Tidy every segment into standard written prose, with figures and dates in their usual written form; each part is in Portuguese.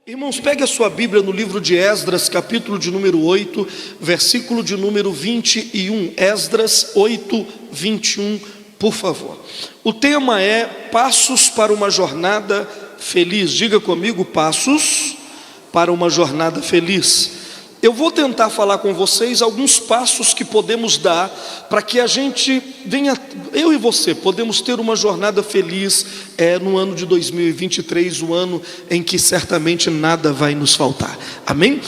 Irmãos, pegue a sua Bíblia no livro de Esdras, capítulo de número 8, versículo de número 21. Esdras 8, 21, por favor. O tema é Passos para uma Jornada Feliz. Diga comigo, passos para uma jornada feliz. Eu vou tentar falar com vocês alguns passos que podemos dar para que a gente venha, eu e você, podemos ter uma jornada feliz no ano de 2023, o ano em que certamente nada vai nos faltar. Amém?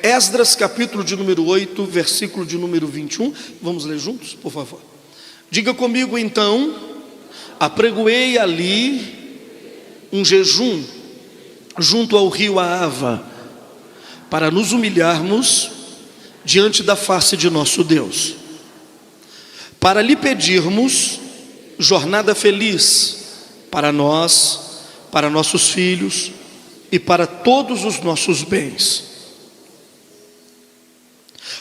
Esdras, capítulo de número 8, versículo de número 21. Vamos ler juntos, por favor. Diga comigo então: apregoei ali um jejum junto ao rio Ahava, para nos humilharmos diante da face de nosso Deus, para lhe pedirmos jornada feliz para nós, para nossos filhos e para todos os nossos bens.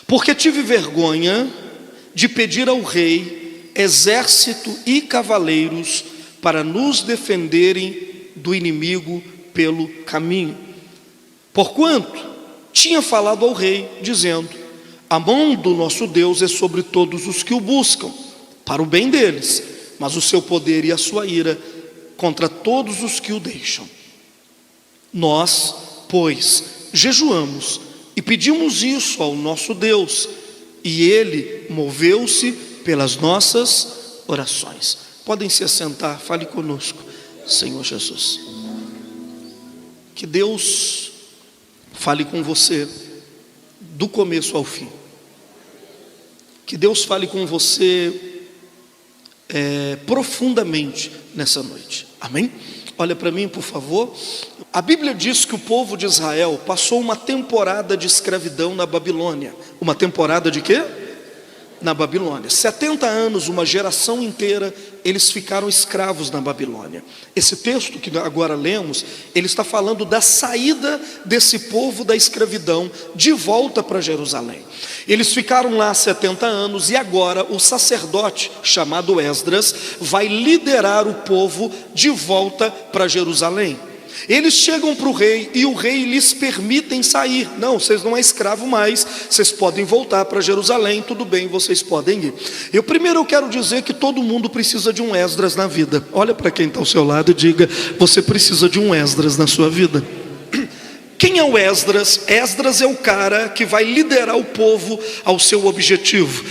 Porque tive vergonha de pedir ao rei exército e cavaleiros para nos defenderem do inimigo pelo caminho. Porquanto tinha falado ao rei, dizendo: a mão do nosso Deus é sobre todos os que o buscam, para o bem deles, mas o seu poder e a sua ira contra todos os que o deixam. Nós, pois, jejuamos e pedimos isso ao nosso Deus, e ele moveu-se pelas nossas orações. Podem se assentar, fale conosco, Senhor Jesus. Que Deus fale com você do começo ao fim. Que Deus fale com você profundamente nessa noite. Amém? Olha para mim, por favor. A Bíblia diz que o povo de Israel passou uma temporada de escravidão na Babilônia. Uma temporada de quê? Na Babilônia. 70 anos, uma geração inteira, eles ficaram escravos na Babilônia. Esse texto que agora lemos, ele está falando da saída desse povo da escravidão de volta para Jerusalém. Eles ficaram lá 70 anos e agora o sacerdote chamado Esdras vai liderar o povo de volta para Jerusalém. Eles chegam para o rei e o rei lhes permitem sair. Não, vocês não é escravo mais, vocês podem voltar para Jerusalém, tudo bem, vocês podem ir. Eu quero dizer que todo mundo precisa de um Esdras na vida. Olha para quem está ao seu lado e diga: você precisa de um Esdras na sua vida. Quem é o Esdras? Esdras é o cara que vai liderar o povo ao seu objetivo.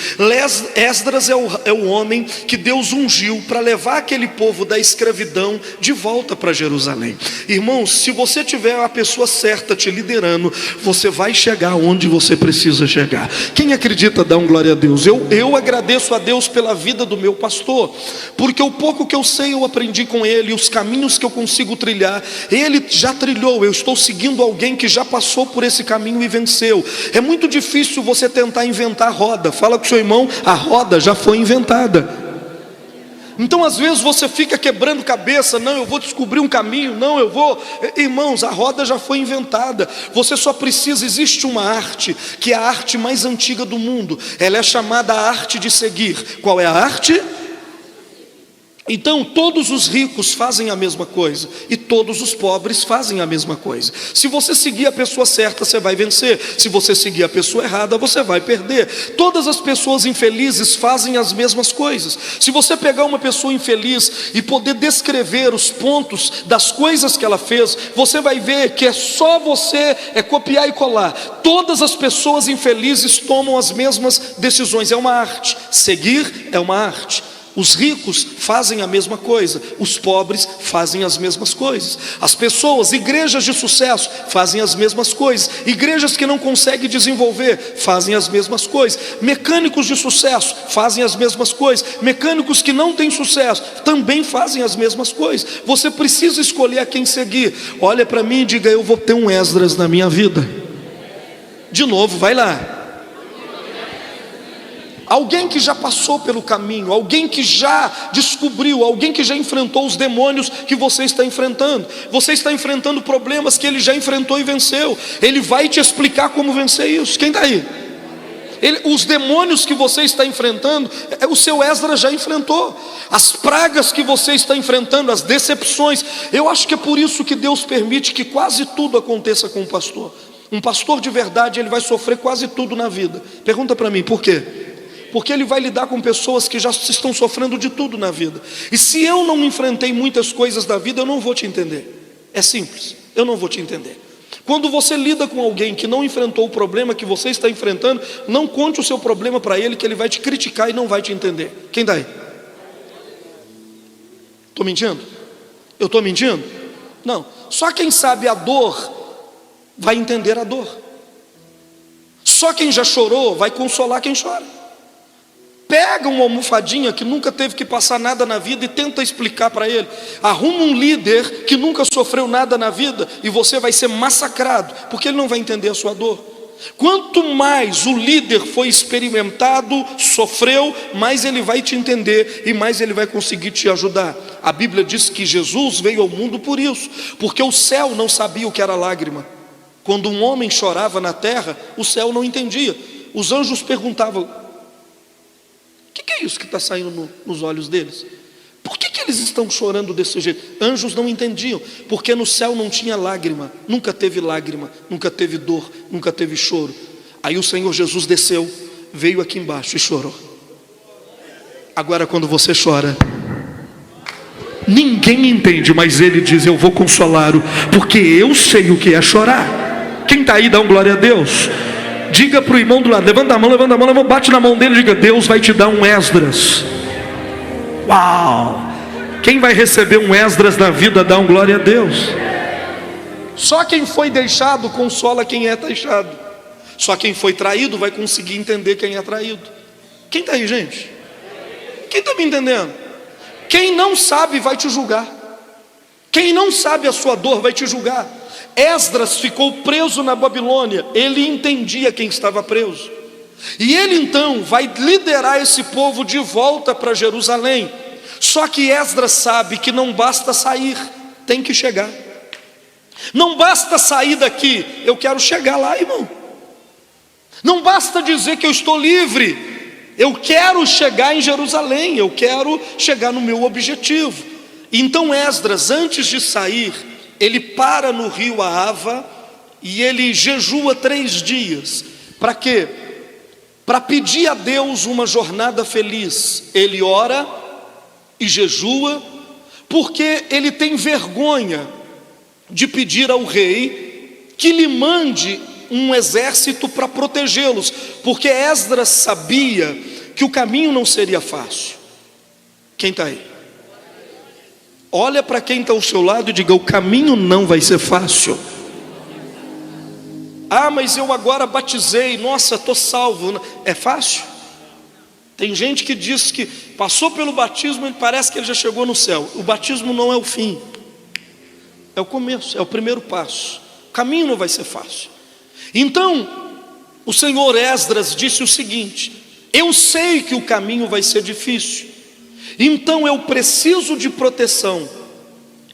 Esdras é o homem que Deus ungiu para levar aquele povo da escravidão de volta para Jerusalém. Irmãos, se você tiver a pessoa certa te liderando, você vai chegar onde você precisa chegar. Quem acredita, dá um glória a Deus. Eu agradeço a Deus pela vida do meu pastor, porque o pouco que eu sei eu aprendi com ele, os caminhos que eu consigo trilhar, ele já trilhou. Eu estou seguindo alguém que já passou por esse caminho e venceu. É muito difícil você tentar inventar a roda. Fala com o seu irmão: a roda já foi inventada. Então às vezes você fica quebrando cabeça: não, eu vou descobrir um caminho, não, eu vou. Irmãos, a roda já foi inventada. Você só precisa, existe uma arte, que é a arte mais antiga do mundo. Ela é chamada a arte de seguir. Qual é a arte? Então todos os ricos fazem a mesma coisa e todos os pobres fazem a mesma coisa. Se você seguir a pessoa certa, você vai vencer. Se você seguir a pessoa errada, você vai perder. Todas as pessoas infelizes fazem as mesmas coisas. Se você pegar uma pessoa infeliz e poder descrever os pontos das coisas que ela fez, você vai ver que é só você copiar e colar. Todas as pessoas infelizes tomam as mesmas decisões. É uma arte. Seguir é uma arte. Os ricos fazem a mesma coisa, os pobres fazem as mesmas coisas. As pessoas, igrejas de sucesso, fazem as mesmas coisas. Igrejas que não conseguem desenvolver, fazem as mesmas coisas. Mecânicos de sucesso fazem as mesmas coisas. Mecânicos que não têm sucesso também fazem as mesmas coisas. Você precisa escolher a quem seguir. Olha para mim e diga: eu vou ter um Esdras na minha vida. De novo, vai lá. Alguém que já passou pelo caminho, alguém que já descobriu, alguém que já enfrentou os demônios que você está enfrentando. Você está enfrentando problemas que ele já enfrentou e venceu. Ele vai te explicar como vencer isso. Quem está aí? Os demônios que você está enfrentando, o seu Esdras já enfrentou. As pragas que você está enfrentando, as decepções. Eu acho que é por isso que Deus permite que quase tudo aconteça com um pastor. Um pastor de verdade, ele vai sofrer quase tudo na vida. Pergunta para mim, por quê? Porque ele vai lidar com pessoas que já estão sofrendo de tudo na vida. E se eu não enfrentei muitas coisas da vida, eu não vou te entender. É simples, eu não vou te entender. Quando você lida com alguém que não enfrentou o problema que você está enfrentando, não conte o seu problema para ele, que ele vai te criticar e não vai te entender. Quem está aí? Estou mentindo? Eu estou mentindo? Não. Só quem sabe a dor vai entender a dor. Só quem já chorou vai consolar quem chora. Pega uma almofadinha que nunca teve que passar nada na vida e tenta explicar para ele. Arruma um líder que nunca sofreu nada na vida e você vai ser massacrado, porque ele não vai entender a sua dor. Quanto mais o líder foi experimentado, sofreu, mais ele vai te entender e mais ele vai conseguir te ajudar. A Bíblia diz que Jesus veio ao mundo por isso, porque o céu não sabia o que era lágrima. Quando um homem chorava na terra, o céu não entendia. Os anjos perguntavam: o que é isso que está saindo nos olhos deles? Por que eles estão chorando desse jeito? Anjos não entendiam, porque no céu não tinha lágrima, nunca teve dor, nunca teve choro. Aí o Senhor Jesus desceu, veio aqui embaixo e chorou. Agora quando você chora, ninguém entende, mas ele diz: eu vou consolá-lo, porque eu sei o que é chorar. Quem está aí, dá um glória a Deus. Diga para o irmão do lado, levanta a mão, bate na mão dele e diga: Deus vai te dar um Esdras. Uau! Quem vai receber um Esdras na vida, dá um glória a Deus. Só quem foi deixado consola quem é deixado. Só quem foi traído vai conseguir entender quem é traído. Quem está aí, gente? Quem está me entendendo? Quem não sabe vai te julgar. Quem não sabe a sua dor vai te julgar. Esdras ficou preso na Babilônia, ele entendia quem estava preso, e ele então vai liderar esse povo de volta para Jerusalém. Só que Esdras sabe que não basta sair, tem que chegar. Não basta sair daqui, eu quero chegar lá, irmão. Não basta dizer que eu estou livre, eu quero chegar em Jerusalém, eu quero chegar no meu objetivo. Então Esdras, antes de sair, ele para no rio Ahava e ele jejua 3 dias. Para quê? Para pedir a Deus uma jornada feliz. Ele ora e jejua, porque ele tem vergonha de pedir ao rei que lhe mande um exército para protegê-los, porque Esdras sabia que o caminho não seria fácil. Quem está aí? Olha para quem está ao seu lado e diga: o caminho não vai ser fácil. Ah, mas eu agora batizei, nossa, estou salvo. É fácil? Tem gente que diz que passou pelo batismo e parece que ele já chegou no céu. O batismo não é o fim, é o começo, é o primeiro passo. O caminho não vai ser fácil. Então, o senhor Esdras disse o seguinte: eu sei que o caminho vai ser difícil, então eu preciso de proteção.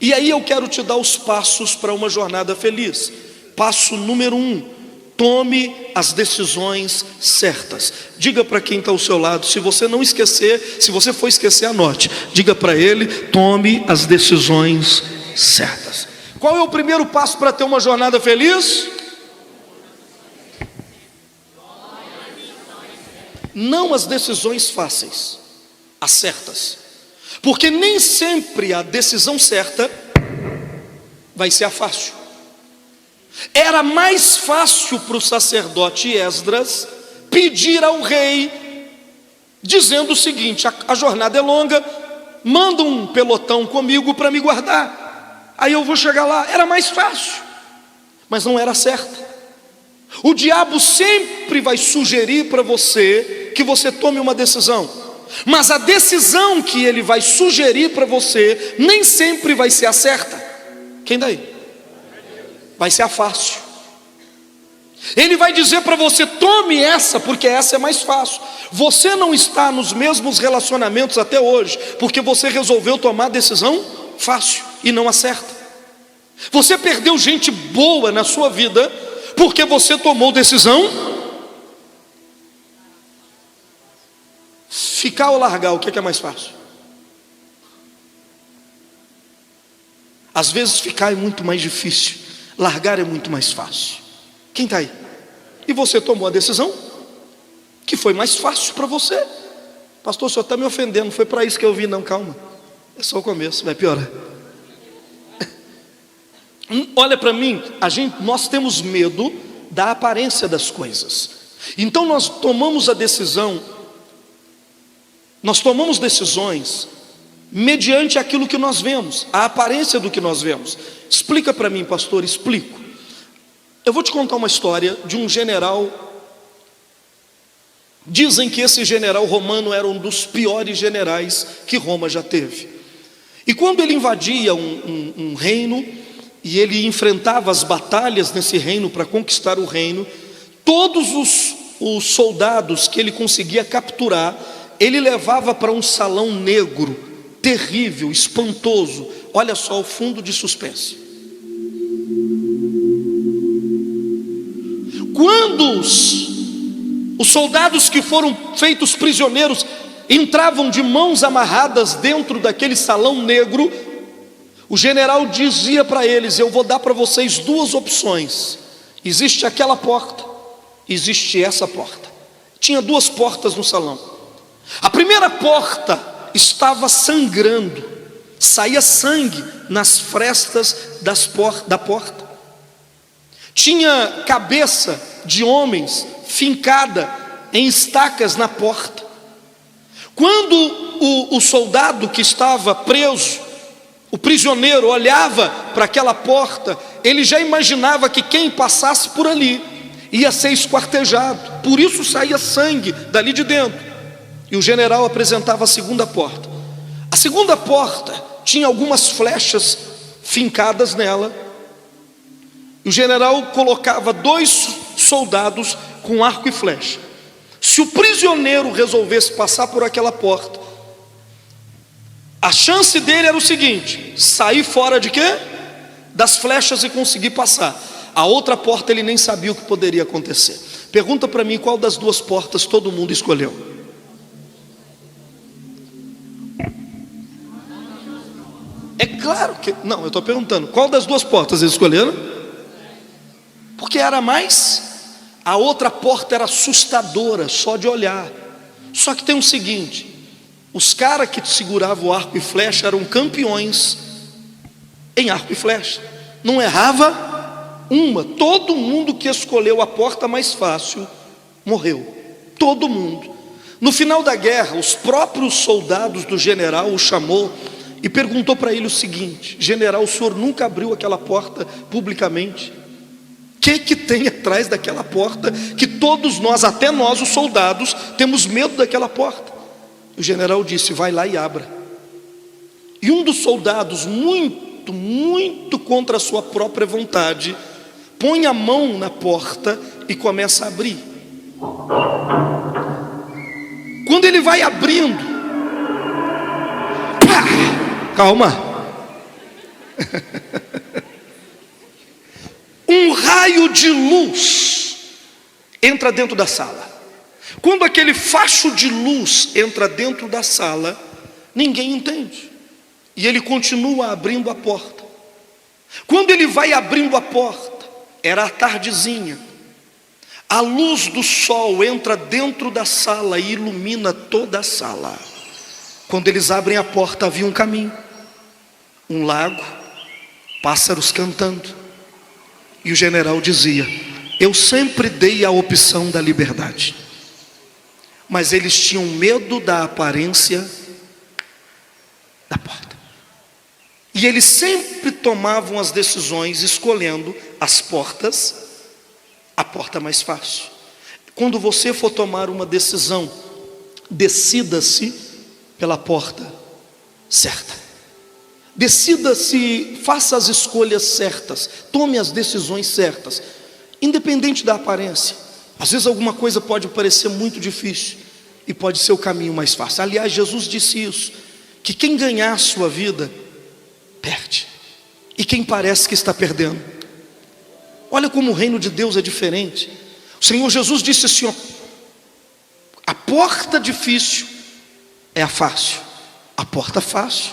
E aí eu quero te dar os passos para uma jornada feliz. Passo número 1: tome as decisões certas. Diga para quem está ao seu lado, se você não esquecer, se você for esquecer, anote. Diga para ele: tome as decisões certas. Qual é o primeiro passo para ter uma jornada feliz? Não as decisões fáceis, as certas, porque nem sempre a decisão certa vai ser a fácil. Era mais fácil para o sacerdote Esdras pedir ao rei, dizendo o seguinte: a jornada é longa, manda um pelotão comigo para me guardar, aí eu vou chegar lá. Era mais fácil, mas não era certa. O diabo sempre vai sugerir para você que você tome uma decisão, mas a decisão que ele vai sugerir para você nem sempre vai ser a certa. Quem daí? Vai ser a fácil. Ele vai dizer para você: tome essa, porque essa é mais fácil. Você não está nos mesmos relacionamentos até hoje porque você resolveu tomar a decisão fácil e não a certa. Você perdeu gente boa na sua vida porque você tomou decisão ficar ou largar, o que é mais fácil? Às vezes ficar é muito mais difícil, largar é muito mais fácil. Quem está aí? E você tomou a decisão que foi mais fácil para você. Pastor, o senhor está me ofendendo, não foi para isso que eu vim, não, calma. É só o começo, vai piorar. Olha para mim, nós temos medo da aparência das coisas. Então nós tomamos decisões mediante aquilo que nós vemos, a aparência do que nós vemos. Explica para mim, pastor, explico. Eu vou te contar uma história de um general. Dizem que esse general romano era um dos piores generais que Roma já teve. E quando ele invadia um reino, e ele enfrentava as batalhas nesse reino para conquistar o reino, todos os soldados que ele conseguia capturar, ele levava para um salão negro, terrível, espantoso. Olha só o fundo de suspense. Quando os soldados que foram feitos prisioneiros entravam de mãos amarradas dentro daquele salão negro, o general dizia para eles: eu vou dar para vocês duas opções. Existe aquela porta, existe essa porta. Tinha duas portas no salão. A primeira porta estava sangrando, saía sangue nas frestas da porta. Tinha cabeça de homens fincada em estacas na porta. Quando o soldado que estava preso, o prisioneiro, olhava para aquela porta, ele já imaginava que quem passasse por ali ia ser esquartejado. Por isso saía sangue dali de dentro. E o general apresentava a segunda porta. A segunda porta tinha algumas flechas fincadas nela. E o general colocava 2 soldados com arco e flecha. Se o prisioneiro resolvesse passar por aquela porta, a chance dele era o seguinte: sair fora de quê? Das flechas e conseguir passar. A outra porta ele nem sabia o que poderia acontecer. Pergunta para mim, qual das 2 portas todo mundo escolheu? É claro que não, eu estou perguntando, qual das 2 portas eles escolheram? Porque era mais. A outra porta era assustadora, só de olhar. Só que tem o seguinte: os caras que seguravam o arco e flecha eram campeões em arco e flecha. Não errava uma. Todo mundo que escolheu a porta mais fácil morreu. Todo mundo. No final da guerra, os próprios soldados do general o chamou e perguntou para ele o seguinte: general, o senhor nunca abriu aquela porta publicamente? O que tem atrás daquela porta que todos nós, até nós os soldados, temos medo daquela porta? O general disse: vai lá e abra. E um dos soldados, muito contra a sua própria vontade, põe a mão na porta e começa a abrir. Quando ele vai abrindo, calma, um raio de luz entra dentro da sala. Quando aquele facho de luz entra dentro da sala, ninguém entende. E ele continua abrindo a porta. Quando ele vai abrindo a porta, era a tardezinha. A luz do sol entra dentro da sala e ilumina toda a sala. Quando eles abrem a porta, havia um caminho, um lago, pássaros cantando. E o general dizia: eu sempre dei a opção da liberdade, mas eles tinham medo da aparência da porta. E eles sempre tomavam as decisões escolhendo as portas, a porta mais fácil. Quando você for tomar uma decisão, decida-se pela porta certa. Decida-se, faça as escolhas certas, tome as decisões certas, independente da aparência. Às vezes alguma coisa pode parecer muito difícil e pode ser o caminho mais fácil. Aliás, Jesus disse isso, que quem ganhar a sua vida, perde. E quem parece que está perdendo. Olha como o reino de Deus é diferente. O Senhor Jesus disse assim: ó, a porta difícil É a fácil. A porta fácil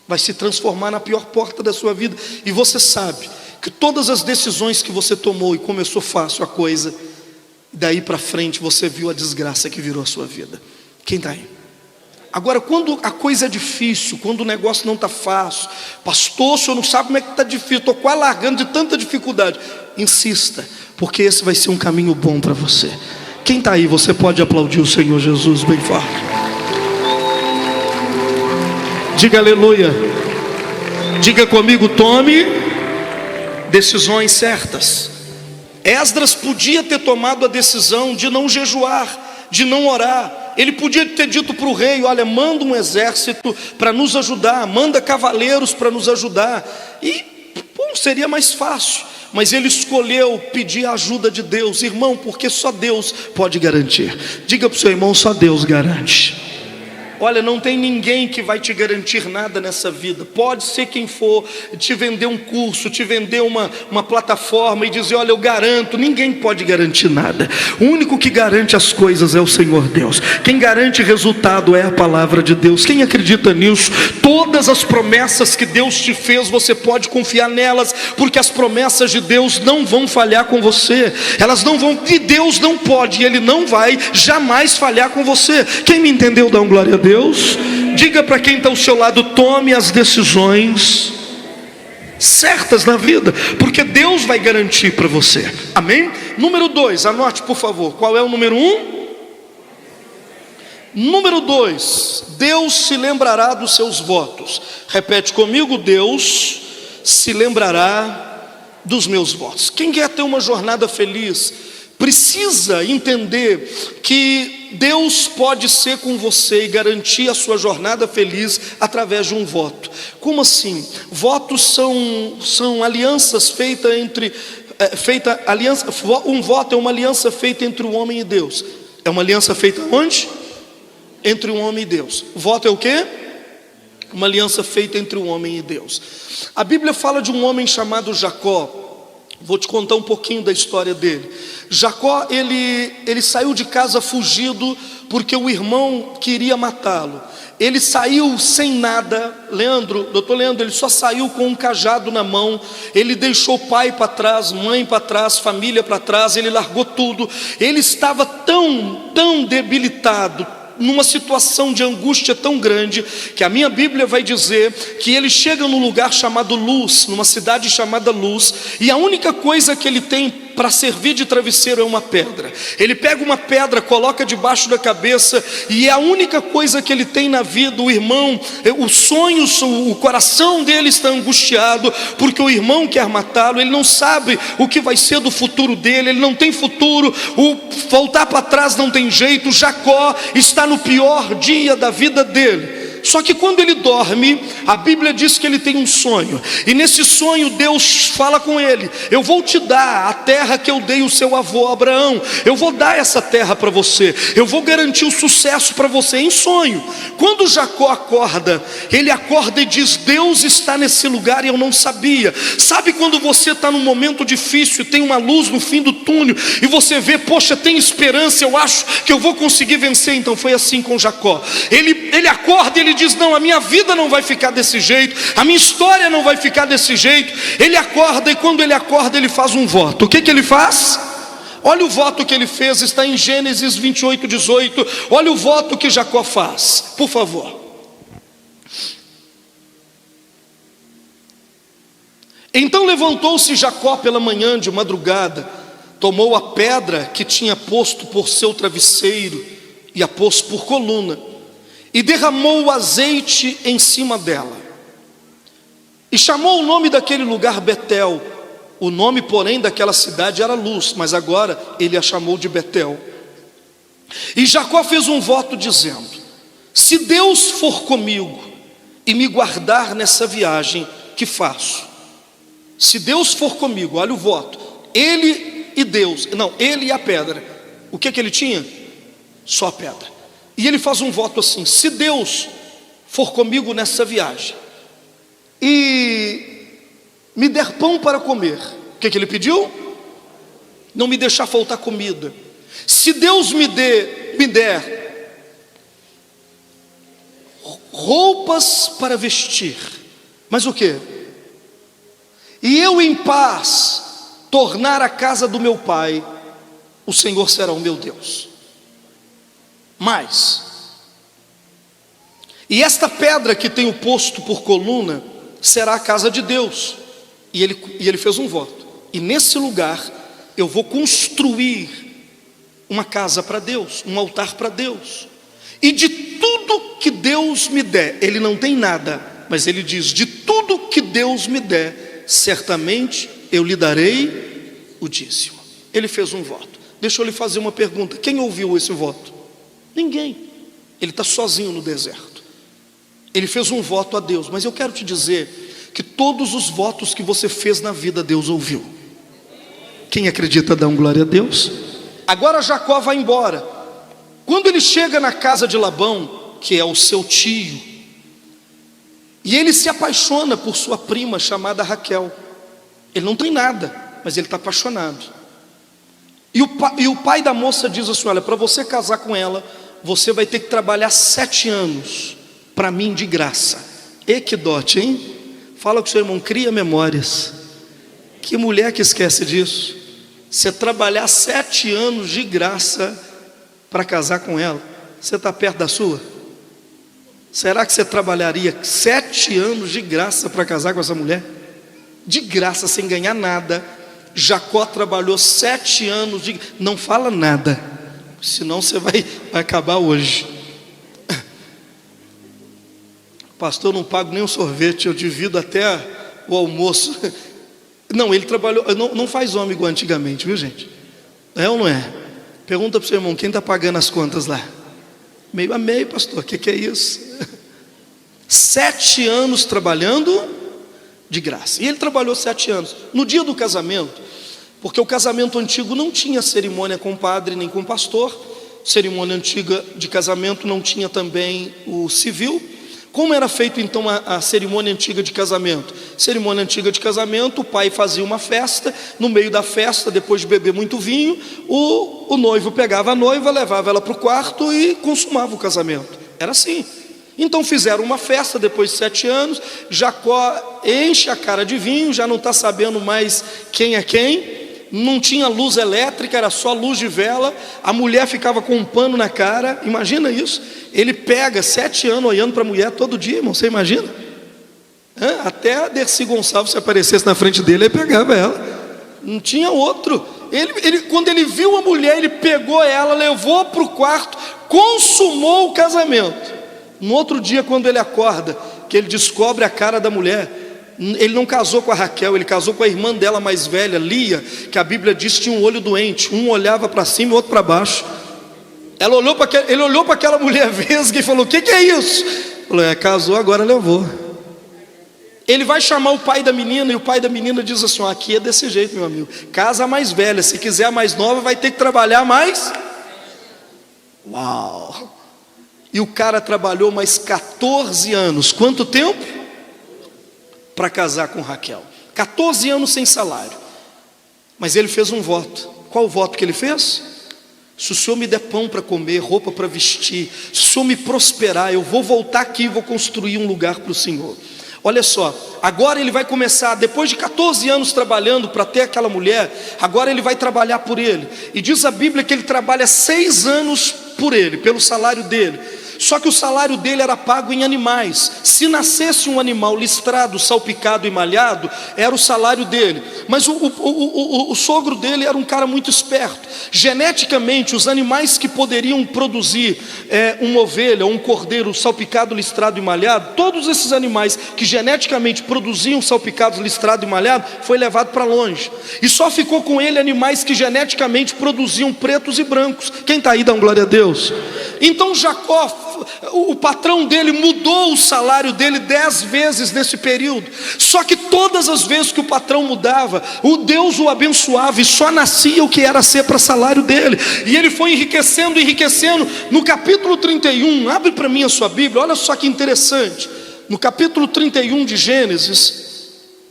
vai se transformar na pior porta da sua vida. E você sabe que todas as decisões que você tomou e começou fácil a coisa, daí para frente você viu a desgraça que virou a sua vida. Quem está aí? Agora, quando a coisa é difícil, quando o negócio não está fácil, pastor, o senhor não sabe como é que está difícil, estou quase largando de tanta dificuldade. Insista, porque esse vai ser um caminho bom para você. Quem está aí? Você pode aplaudir o Senhor Jesus bem forte. Diga aleluia. Diga comigo, tome decisões certas. Esdras podia ter tomado a decisão de não jejuar, de não orar. Ele podia ter dito para o rei: olha, manda um exército para nos ajudar, manda cavaleiros para nos ajudar, e bom, seria mais fácil. Mas ele escolheu pedir a ajuda de Deus, irmão, porque só Deus pode garantir. Diga para o seu irmão: só Deus garante. Olha, não tem ninguém que vai te garantir nada nessa vida. Pode ser quem for te vender um curso, te vender uma plataforma e dizer: olha, eu garanto. Ninguém pode garantir nada. O único que garante as coisas é o Senhor Deus. Quem garante resultado é a palavra de Deus. Quem acredita nisso? Todas as promessas que Deus te fez, você pode confiar nelas, porque as promessas de Deus não vão falhar com você. Elas não vão, e Deus não pode, Ele não vai jamais falhar com você. Quem me entendeu, dá um glória a Deus. Diga para quem está ao seu lado: tome as decisões certas na vida, porque Deus vai garantir para você. Amém? Número 2, anote por favor. Qual é o número 1? Número 2, Deus se lembrará dos seus votos. Repete comigo: Deus se lembrará dos meus votos. Quem quer ter uma jornada feliz precisa entender que Deus pode ser com você e garantir a sua jornada feliz através de um voto. Como assim? Votos são alianças feitas entre um voto é uma aliança feita entre o homem e Deus. É uma aliança feita onde? Entre o homem e Deus. O voto é o quê? Uma aliança feita entre o homem e Deus. A Bíblia fala de um homem chamado Jacó. Vou te contar um pouquinho da história dele. Jacó, ele saiu de casa fugido porque o irmão queria matá-lo. Ele saiu sem nada. Doutor Leandro, ele só saiu com um cajado na mão. Ele deixou pai para trás, mãe para trás, família para trás. Ele largou tudo. Ele estava tão debilitado, numa situação de angústia tão grande, que a minha Bíblia vai dizer que ele chega num lugar chamado Luz, numa cidade chamada Luz, e a única coisa que ele tem para servir de travesseiro é uma pedra. Ele pega uma pedra, coloca debaixo da cabeça, e é a única coisa que ele tem na vida. O irmão, os sonhos, o coração dele está angustiado, porque o irmão quer matá-lo. Ele não sabe o que vai ser do futuro dele, ele não tem futuro, voltar para trás não tem jeito. Jacó está no pior dia da vida dele. Só que quando ele dorme, a Bíblia diz que ele tem um sonho, e nesse sonho Deus fala com ele: eu vou te dar a terra que eu dei ao seu avô Abraão. Eu vou dar essa terra para você, eu vou garantir o sucesso para você, em sonho. Quando Jacó acorda, ele acorda e diz: Deus está nesse lugar e eu não sabia. Sabe quando você está num momento difícil, tem uma luz no fim do túnel, e você vê: poxa, tem esperança, eu acho que eu vou conseguir vencer. Então foi assim com Jacó. Ele acorda e ele diz: não, a minha vida não vai ficar desse jeito, a minha história não vai ficar desse jeito. Ele acorda, e quando ele acorda, ele faz um voto. O que ele faz? Olha o voto que ele fez, está em Gênesis 28:18. Olha o voto que Jacó faz, por favor. Então levantou-se Jacó pela manhã de madrugada, tomou a pedra que tinha posto por seu travesseiro e a pôs por coluna, e derramou o azeite em cima dela, e chamou o nome daquele lugar Betel. O nome, porém, daquela cidade era Luz, mas agora ele a chamou de Betel. E Jacó fez um voto dizendo: se Deus for comigo e me guardar nessa viagem que faço, se Deus for comigo, olha o voto, ele e Deus, não, ele e a pedra. O que ele tinha? Só a pedra. E ele faz um voto assim: se Deus for comigo nessa viagem e me der pão para comer, o que ele pediu? Não me deixar faltar comida. Se Deus me der roupas para vestir. Mas o quê? E eu em paz tornar a casa do meu pai, o Senhor será o meu Deus. Mas, e esta pedra que tenho posto por coluna, será a casa de Deus. E ele fez um voto: e nesse lugar eu vou construir uma casa para Deus, um altar para Deus. E de tudo que Deus me der, ele não tem nada, mas ele diz: de tudo que Deus me der, certamente eu lhe darei o dízimo. Ele fez um voto. Deixa eu lhe fazer uma pergunta: quem ouviu esse voto? Ninguém. Ele está sozinho no deserto. Ele fez um voto a Deus. Mas eu quero te dizer que todos os votos que você fez na vida, Deus ouviu. Quem acredita, dá glória a Deus. Agora Jacó vai embora. Quando ele chega na casa de Labão, que é o seu tio, e ele se apaixona por sua prima chamada Raquel. Ele não tem nada, mas ele está apaixonado. E o pai da moça diz assim: olha, para você casar com ela, você vai ter que trabalhar 7 anos para mim de graça. E que dote, hein? Fala com o seu irmão, cria memórias. Que mulher que esquece disso? Você trabalhar 7 anos de graça para casar com ela. Você está perto da sua? Será que você trabalharia 7 anos de graça para casar com essa mulher? De graça, sem ganhar nada. Jacó trabalhou 7 anos de... Não fala nada, senão você vai acabar hoje. Pastor, eu não pago nem um sorvete, eu divido até o almoço. Não, ele trabalhou... Não faz homem igual antigamente, viu, gente? É ou não é? Pergunta para o seu irmão, quem está pagando as contas lá? Meio a meio, pastor, o que é isso? 7 anos trabalhando de graça. E ele trabalhou 7 anos. No dia do casamento, porque o casamento antigo não tinha cerimônia com padre nem com pastor, cerimônia antiga de casamento não tinha também o civil. Como era feito então a cerimônia antiga de casamento? Cerimônia antiga de casamento, o pai fazia uma festa. No meio da festa, depois de beber muito vinho, o noivo pegava a noiva, levava ela para o quarto e consumava o casamento. Era assim. Então fizeram uma festa depois de 7 anos. Jacó enche a cara de vinho, já não está sabendo mais quem é quem. Não tinha luz elétrica, era só luz de vela. A mulher ficava com um pano na cara. Imagina isso. Ele pega 7 anos olhando para a mulher todo dia, irmão. Você imagina? Até a Dercy Gonçalves, se aparecesse na frente dele, ele pegava ela. Não tinha outro. Quando ele viu a mulher, ele pegou ela, levou para o quarto, consumou o casamento. No outro dia, quando ele acorda, que ele descobre a cara da mulher, ele não casou com a Raquel, ele casou com a irmã dela mais velha, Lia, que a Bíblia diz que tinha um olho doente. Um olhava para cima e o outro para baixo. Ele olhou para aquela mulher vesga e falou: o que é isso? Falou: casou, agora levou. Ele vai chamar o pai da menina, e o pai da menina diz assim: aqui é desse jeito, meu amigo. Casa a mais velha, se quiser a mais nova, vai ter que trabalhar mais. Uau! E o cara trabalhou mais 14 anos. Quanto tempo? Para casar com Raquel. 14 anos sem salário. Mas ele fez um voto. Qual o voto que ele fez? Se o Senhor me der pão para comer, roupa para vestir, se o Senhor me prosperar, eu vou voltar aqui e vou construir um lugar para o Senhor. Olha só, agora ele vai começar, depois de 14 anos trabalhando para ter aquela mulher, agora ele vai trabalhar por ele. E diz a Bíblia que ele trabalha 6 anos por ele, pelo salário dele. Só que o salário dele era pago em animais. Se nascesse um animal listrado, salpicado e malhado, era o salário dele. Mas o sogro dele era um cara muito esperto. Geneticamente, os animais que poderiam produzir uma ovelha ou um cordeiro salpicado, listrado e malhado, todos esses animais que geneticamente produziam salpicado, listrado e malhado, foi levado para longe. E só ficou com ele animais que geneticamente produziam pretos e brancos. Quem está aí, dá glória a Deus. Então Jacó, o patrão dele mudou o salário dele 10 vezes nesse período. Só que todas as vezes que o patrão mudava, o Deus o abençoava e só nascia o que era ser para salário dele. E ele foi enriquecendo, enriquecendo. No capítulo 31, abre para mim a sua Bíblia, olha só que interessante. No capítulo 31 de Gênesis,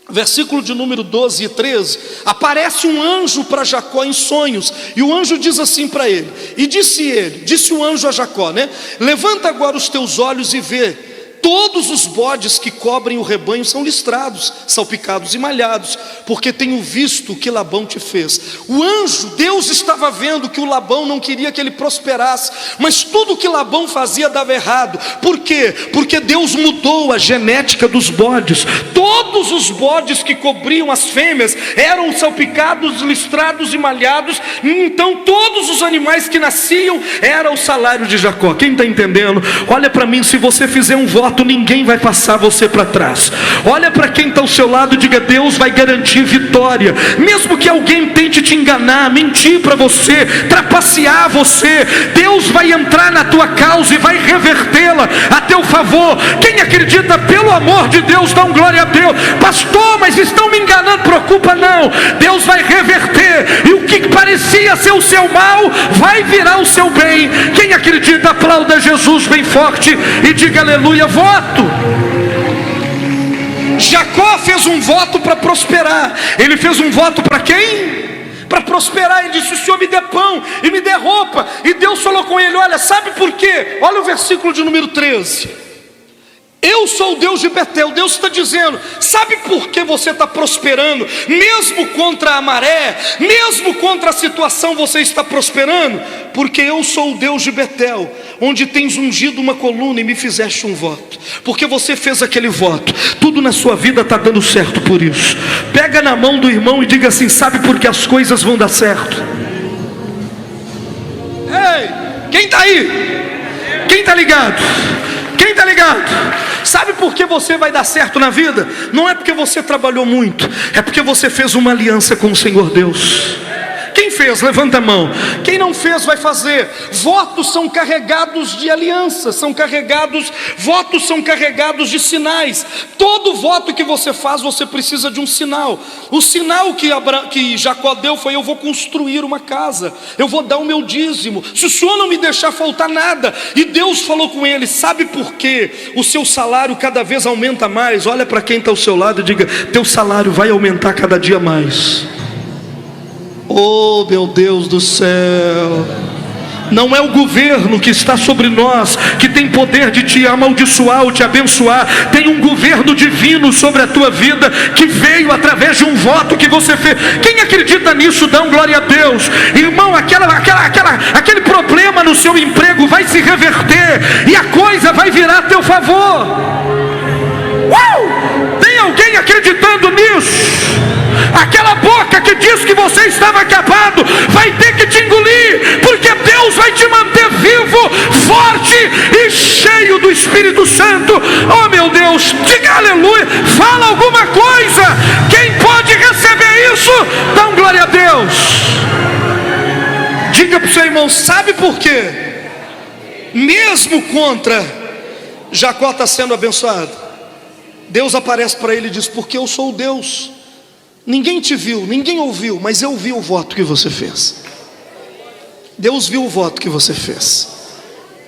versículo de número 12 e 13, aparece um anjo para Jacó em sonhos, e o anjo diz assim para ele, e disse o anjo a Jacó, levanta agora os teus olhos e vê, Todos os bodes que cobrem o rebanho são listrados, salpicados e malhados, porque tenho visto o que Labão te fez. O anjo, Deus estava vendo que o Labão não queria que ele prosperasse, mas tudo que Labão fazia dava errado. Por quê? Porque Deus mudou a genética dos bodes. Todos os bodes que cobriam as fêmeas eram salpicados, listrados e malhados. Então todos os animais que nasciam era o salário de Jacó. Quem está entendendo? Olha para mim, se você fizer um voto, ninguém vai passar você para trás. Olha para quem está ao seu lado e diga: Deus vai garantir vitória. Mesmo que alguém tente te enganar, mentir para você, trapacear você, Deus vai entrar na tua causa e vai revertê-la a teu favor. Quem acredita, pelo amor de Deus, dá um glória a Deus. Pastor, mas estão me enganando. Preocupa não, Deus vai reverter, e o que parecia ser o seu mal vai virar o seu bem. Quem acredita, aplauda Jesus bem forte e diga aleluia. Voto. Jacó fez um voto para prosperar. Ele fez um voto para quem? Para prosperar. Ele disse: o Senhor me dê pão e me dê roupa. E Deus falou com ele: olha, sabe por quê? Olha o versículo de número 13. Eu sou o Deus de Betel. Deus está dizendo: sabe por que você está prosperando? Mesmo contra a maré, mesmo contra a situação, você está prosperando? Porque eu sou o Deus de Betel, onde tens ungido uma coluna e me fizeste um voto. Porque você fez aquele voto, tudo na sua vida está dando certo por isso. Pega na mão do irmão e diga assim: sabe por que as coisas vão dar certo? Ei, quem está aí? Quem está ligado? Quem está ligado? Sabe por que você vai dar certo na vida? Não é porque você trabalhou muito, é porque você fez uma aliança com o Senhor Deus. Quem fez? Levanta a mão. Quem não fez vai fazer. Votos são carregados de aliança, votos são carregados de sinais. Todo voto que você faz, você precisa de um sinal. O sinal que Jacó deu foi: eu vou construir uma casa, eu vou dar o meu dízimo, se o Senhor não me deixar faltar nada. E Deus falou com ele: sabe por quê? O seu salário cada vez aumenta mais. Olha para quem está ao seu lado e diga: teu salário vai aumentar cada dia mais. Oh meu Deus do céu, não é o governo que está sobre nós que tem poder de te amaldiçoar ou te abençoar. Tem um governo divino sobre a tua vida, que veio através de um voto que você fez. Quem acredita nisso, dá um glória a Deus. Irmão, aquele problema no seu emprego vai se reverter, e a coisa vai virar a teu favor. Tem alguém acreditando nisso? Aquela boca que diz que você estava acabado vai ter que te engolir, porque Deus vai te manter vivo, forte e cheio do Espírito Santo. Oh meu Deus, diga aleluia, fala alguma coisa. Quem pode receber isso, dá um glória a Deus. Diga para o seu irmão: sabe por quê? Mesmo contra Jacó está sendo abençoado, Deus aparece para ele e diz: porque eu sou o Deus. Ninguém te viu, ninguém ouviu, mas eu vi o voto que você fez. Deus viu o voto que você fez.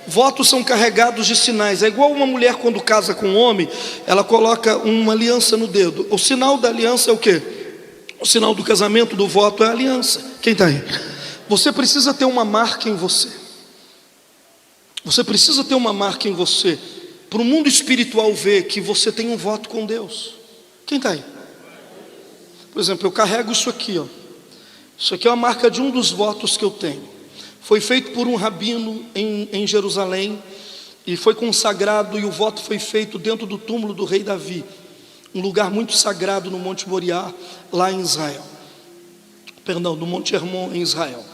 Votos são carregados de sinais. É igual uma mulher quando casa com um homem, ela coloca uma aliança no dedo. O sinal da aliança é o quê? O sinal do casamento, do voto, é a aliança. Quem está aí? Você precisa ter uma marca em você. Você precisa ter uma marca em você, para o mundo espiritual ver que você tem um voto com Deus. Quem está aí? Por exemplo, eu carrego isso aqui, ó. Isso aqui é uma marca de um dos votos que eu tenho. Foi feito por um rabino em Jerusalém, e foi consagrado, e o voto foi feito dentro do túmulo do rei Davi, um lugar muito sagrado no Monte Moriá, lá em Israel. Perdão, no Monte Hermon, em Israel.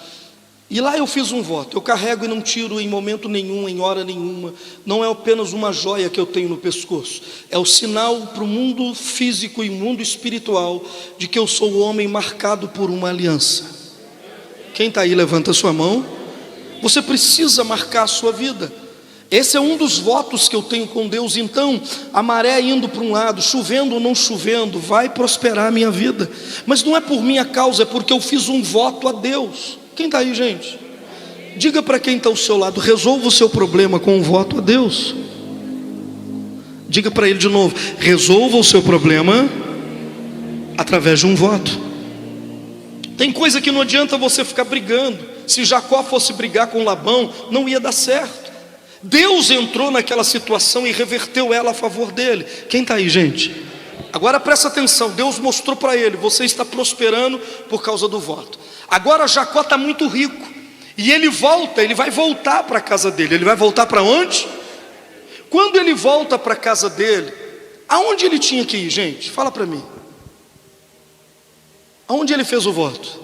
E lá eu fiz um voto. Eu carrego e não tiro em momento nenhum, em hora nenhuma. Não é apenas uma joia que eu tenho no pescoço. É o sinal para o mundo físico e mundo espiritual de que eu sou o homem marcado por uma aliança. Quem está aí, levanta a sua mão. Você precisa marcar a sua vida. Esse é um dos votos que eu tenho com Deus. Então, a maré indo para um lado, chovendo ou não chovendo, vai prosperar a minha vida. Mas não é por minha causa, é porque eu fiz um voto a Deus. Quem está aí, gente? Diga para quem está ao seu lado: resolva o seu problema com um voto a Deus. Diga para ele de novo: resolva o seu problema através de um voto. Tem coisa que não adianta você ficar brigando. Se Jacó fosse brigar com Labão, não ia dar certo. Deus entrou naquela situação e reverteu ela a favor dele. Quem está aí, gente? Agora presta atenção, Deus mostrou para ele: você está prosperando por causa do voto. Agora Jacó está muito rico, e ele vai voltar para a casa dele. Ele vai voltar para onde? Quando ele volta para a casa dele, aonde ele tinha que ir, gente? Fala para mim. Aonde ele fez o voto?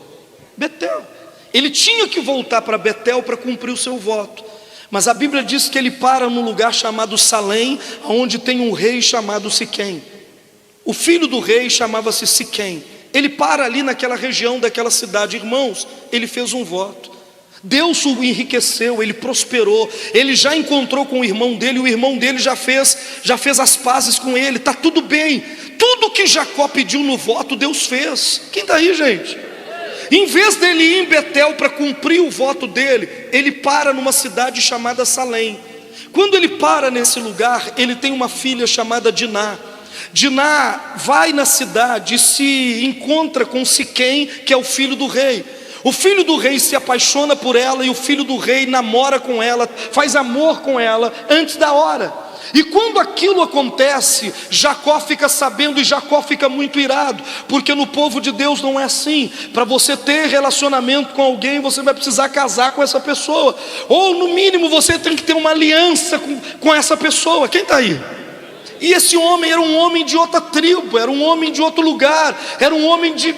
Betel. Ele tinha que voltar para Betel para cumprir o seu voto. Mas a Bíblia diz que ele para num lugar chamado Salém, onde tem um rei chamado Siquém. O filho do rei chamava-se Siquém. Ele para ali naquela região daquela cidade. Irmãos, ele fez um voto. Deus o enriqueceu, ele prosperou. Ele já encontrou com o irmão dele. O irmão dele já fez as pazes com ele. Está tudo bem. Tudo que Jacó pediu no voto, Deus fez. Quem está aí, gente? Em vez dele ir em Betel para cumprir o voto dele, ele para numa cidade chamada Salém. Quando ele para nesse lugar, ele tem uma filha chamada Diná. Diná vai na cidade e se encontra com Siquém, que é o filho do rei. O filho do rei se apaixona por ela, e o filho do rei namora com ela, faz amor com ela antes da hora. E quando aquilo acontece, Jacó fica sabendo, e Jacó fica muito irado, porque no povo de Deus não é assim. Para você ter relacionamento com alguém, você vai precisar casar com essa pessoa, ou no mínimo você tem que ter uma aliança com essa pessoa. Quem está aí? E esse homem era um homem de outra tribo, era um homem de outro lugar, era um homem de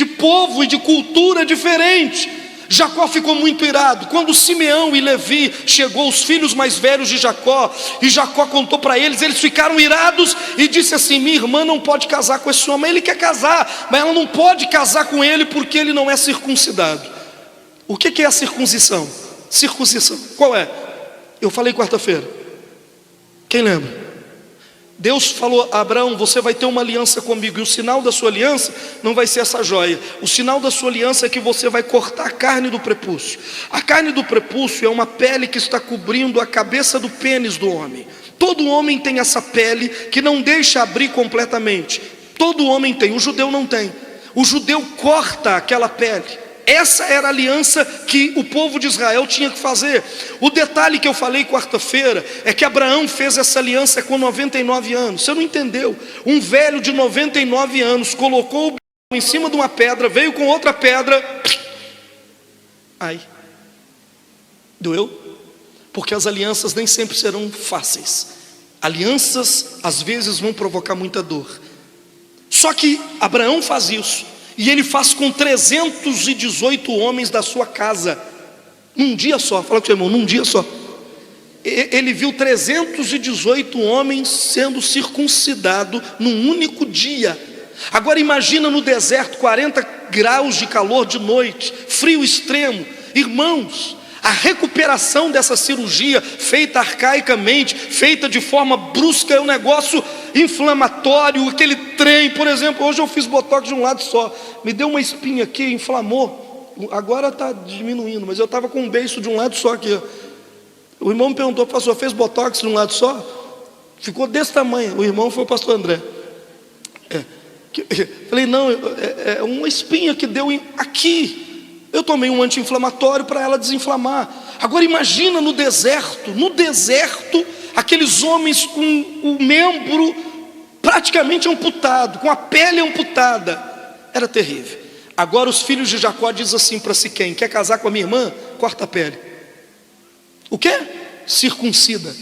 povo e de cultura diferente. Jacó ficou muito irado. Quando Simeão e Levi chegou, os filhos mais velhos de Jacó, e Jacó contou para eles ficaram irados e disse assim: minha irmã não pode casar com esse homem. Ele quer casar, mas ela não pode casar com ele porque ele não é circuncidado. O que é a circuncisão? Circuncisão, qual é? Eu falei quarta-feira. Quem lembra? Deus falou a Abraão: você vai ter uma aliança comigo, e o sinal da sua aliança não vai ser essa joia. O sinal da sua aliança é que você vai cortar a carne do prepúcio. A carne do prepúcio é uma pele que está cobrindo a cabeça do pênis do homem. Todo homem tem essa pele que não deixa abrir completamente. Todo homem tem, o judeu não tem. O judeu corta aquela pele. Essa era a aliança que o povo de Israel tinha que fazer. O detalhe que eu falei quarta-feira é que Abraão fez essa aliança com 99 anos. Você não entendeu? Um velho de 99 anos colocou o em cima de uma pedra, veio com outra pedra. Ai, doeu? Porque as alianças nem sempre serão fáceis. Alianças às vezes vão provocar muita dor. Só que Abraão faz isso, e ele faz com 318 homens da sua casa, num dia só. Fala com o seu irmão, num dia só. Ele viu 318 homens sendo circuncidados num único dia. Agora imagina no deserto, 40 graus de calor de noite, frio extremo. Irmãos, a recuperação dessa cirurgia, feita arcaicamente, feita de forma brusca, é um negócio inflamatório. Aquele trem, por exemplo, hoje eu fiz botox de um lado só, me deu uma espinha aqui, inflamou. Agora está diminuindo, mas eu estava com um beiço de um lado só aqui. O irmão me perguntou: pastor, fez botox de um lado só? Ficou desse tamanho. O irmão foi o pastor André. Falei: não, é uma espinha que deu aqui. Eu tomei um anti-inflamatório para ela desinflamar. Agora imagina no deserto, aqueles homens com o membro praticamente amputado, com a pele amputada. Era terrível. Agora os filhos de Jacó dizem assim para Siquém: quer casar com a minha irmã? Corta a pele. O quê? Circuncida.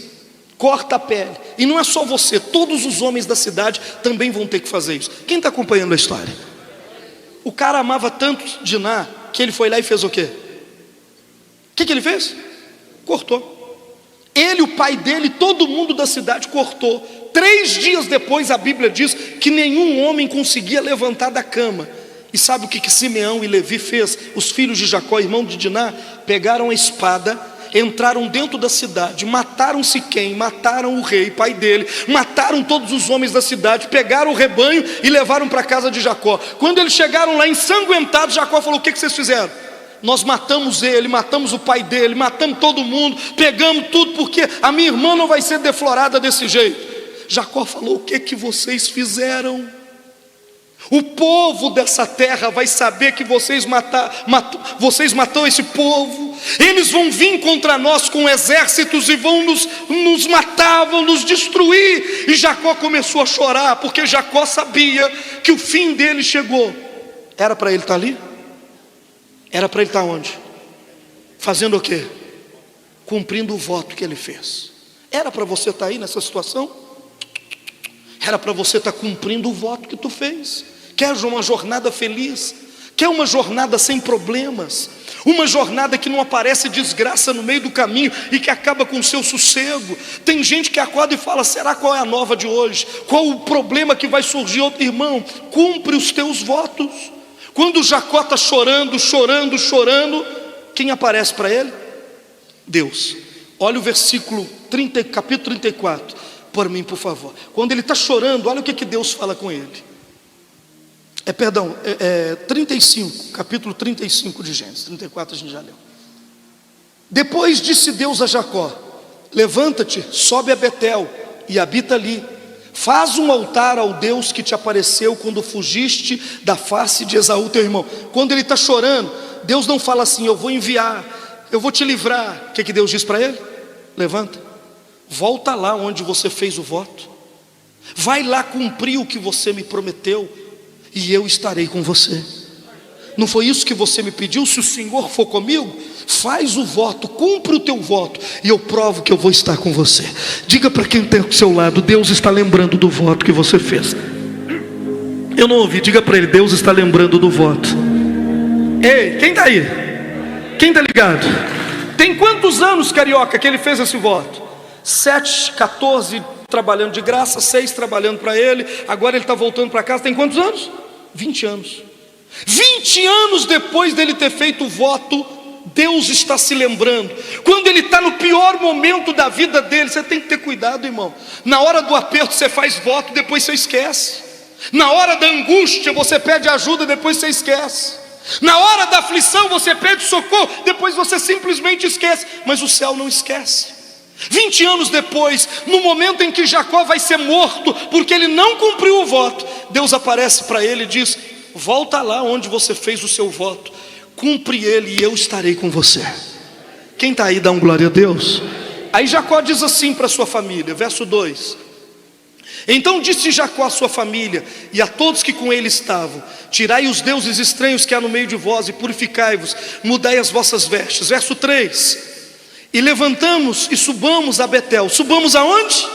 Corta a pele. E não é só você, todos os homens da cidade também vão ter que fazer isso. Quem está acompanhando a história? O cara amava tanto Diná que ele foi lá e fez o quê? O que ele fez? Cortou. Ele, o pai dele, todo mundo da cidade cortou. 3 dias depois a Bíblia diz que nenhum homem conseguia levantar da cama. E sabe o que Simeão e Levi fez? Os filhos de Jacó, irmão de Diná, pegaram a espada, entraram dentro da cidade, mataram Siquém, mataram o rei, pai dele, mataram todos os homens da cidade, pegaram o rebanho e levaram para a casa de Jacó. Quando eles chegaram lá ensanguentados, Jacó falou: o que vocês fizeram? Nós matamos ele, matamos o pai dele, matamos todo mundo, pegamos tudo, porque a minha irmã não vai ser deflorada desse jeito. Jacó falou: o que vocês fizeram? O povo dessa terra vai saber que vocês matou esse povo. Eles vão vir contra nós com exércitos e vão nos matar, vão nos destruir. E Jacó começou a chorar, porque Jacó sabia que o fim dele chegou. Era para ele estar ali? Era para ele estar onde? Fazendo o quê? Cumprindo o voto que ele fez. Era para você estar aí nessa situação? Era para você estar cumprindo o voto que tu fez. Quer uma jornada feliz? Quer uma jornada sem problemas? Uma jornada que não aparece desgraça no meio do caminho e que acaba com o seu sossego. Tem gente que acorda e fala: será qual é a nova de hoje? Qual o problema que vai surgir? Outro irmão, cumpre os teus votos. Quando Jacó está chorando, quem aparece para ele? Deus. Olha o versículo 30, capítulo 34, por mim, por favor. Quando ele está chorando, olha o que Deus fala com ele. 35, capítulo 35 de Gênesis. 34 a gente já leu. Depois disse Deus a Jacó: levanta-te, sobe a Betel e habita ali. Faz um altar ao Deus que te apareceu quando fugiste da face de Esaú teu irmão. Quando ele está chorando, Deus não fala assim: eu vou enviar, eu vou te livrar. O que Deus diz para ele? Levanta, volta lá onde você fez o voto, vai lá cumprir o que você me prometeu, e eu estarei com você. Não foi isso que você me pediu? Se o Senhor for comigo, faz o voto, cumpre o teu voto, e eu provo que eu vou estar com você. Diga para quem está ao seu lado: Deus está lembrando do voto que você fez. Eu não ouvi. Diga para ele: Deus está lembrando do voto. Ei, quem está aí? Quem está ligado? Tem quantos anos, carioca, que ele fez esse voto? 7, 14 trabalhando de graça, 6 trabalhando para ele. Agora ele está voltando para casa. Tem quantos anos? 20 anos. 20 anos depois dele ter feito o voto, Deus está se lembrando. Quando ele está no pior momento da vida dele, você tem que ter cuidado, irmão. Na hora do aperto você faz voto, depois você esquece. Na hora da angústia você pede ajuda, depois você esquece. Na hora da aflição você pede socorro, depois você simplesmente esquece. Mas o céu não esquece. 20 anos depois, no momento em que Jacó vai ser morto, porque ele não cumpriu o voto, Deus aparece para ele e diz: volta lá onde você fez o seu voto, cumpre ele e eu estarei com você. Quem está aí, dá um glória a Deus. Aí Jacó diz assim para sua família, verso 2: então disse Jacó à sua família e a todos que com ele estavam: tirai os deuses estranhos que há no meio de vós e purificai-vos, mudai as vossas vestes. Verso 3: e levantamos e subamos a Betel. Subamos aonde?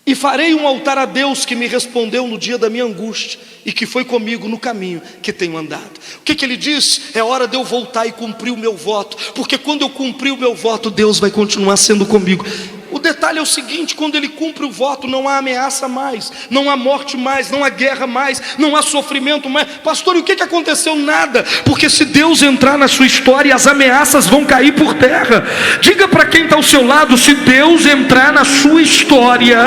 E farei um altar a Deus que me respondeu no dia da minha angústia e que foi comigo no caminho que tenho andado. O que ele diz? É hora de eu voltar e cumprir o meu voto, porque quando eu cumprir o meu voto, Deus vai continuar sendo comigo. O detalhe é o seguinte: quando ele cumpre o voto, não há ameaça mais, não há morte mais, não há guerra mais, não há sofrimento mais. Pastor, e o que aconteceu? Nada, porque se Deus entrar na sua história, as ameaças vão cair por terra. Diga para quem está ao seu lado: se Deus entrar na sua história,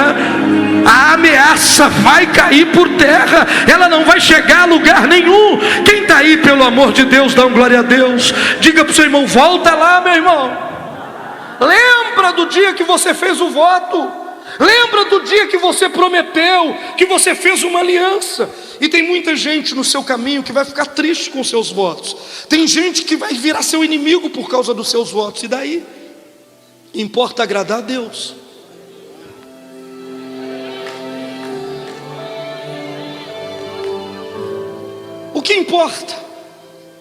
a ameaça vai cair por terra, ela não vai chegar a lugar nenhum. Quem está aí, pelo amor de Deus, dá um glória a Deus. Diga para o seu irmão: volta lá, meu irmão. Lembra do dia que você fez o voto. Lembra do dia que você prometeu, que você fez uma aliança. E tem muita gente no seu caminho que vai ficar triste com seus votos. Tem gente que vai virar seu inimigo por causa dos seus votos. E daí? Importa agradar a Deus. O que importa?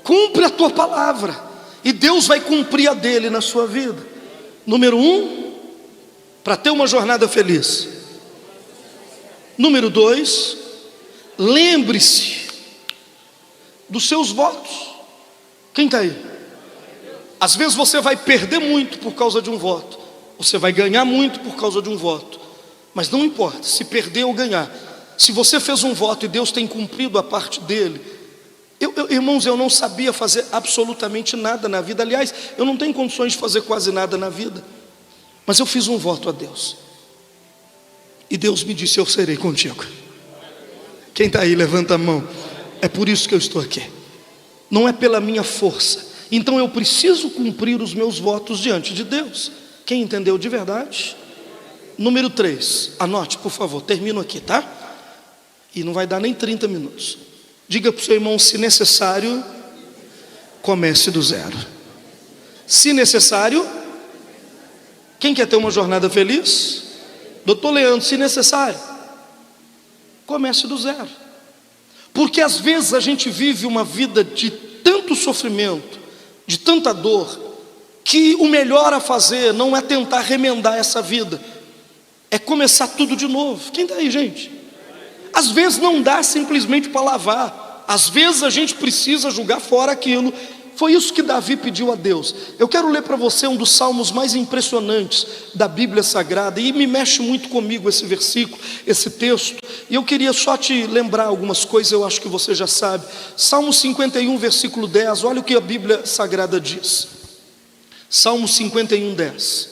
Cumpre a tua palavra e Deus vai cumprir a dele na sua vida. Número 1, para ter uma jornada feliz. Número 2, lembre-se dos seus votos. Quem está aí? Às vezes você vai perder muito por causa de um voto, você vai ganhar muito por causa de um voto, mas não importa se perder ou ganhar. Se você fez um voto e Deus tem cumprido a parte dele. Irmãos, eu não sabia fazer absolutamente nada na vida. Aliás, eu não tenho condições de fazer quase nada na vida. Mas eu fiz um voto a Deus. E Deus me disse: eu serei contigo. Quem está aí, levanta a mão. É por isso que eu estou aqui. Não é pela minha força. Então eu preciso cumprir os meus votos diante de Deus. Quem entendeu de verdade? Número 3, anote por favor, termino aqui, tá? E não vai dar nem 30 minutos. Diga para o seu irmão, se necessário, comece do zero. Se necessário, quem quer ter uma jornada feliz? Doutor Leandro, se necessário, comece do zero. Porque às vezes a gente vive uma vida de tanto sofrimento, de tanta dor, que o melhor a fazer não é tentar remendar essa vida, é começar tudo de novo. Quem está aí, gente? Às vezes não dá simplesmente para lavar, às vezes a gente precisa jogar fora aquilo. Foi isso que Davi pediu a Deus. Eu quero ler para você um dos salmos mais impressionantes da Bíblia Sagrada, e me mexe muito comigo esse versículo, esse texto, e eu queria só te lembrar algumas coisas, eu acho que você já sabe. Salmo 51, versículo 10, olha o que a Bíblia Sagrada diz. Salmo 51, 10.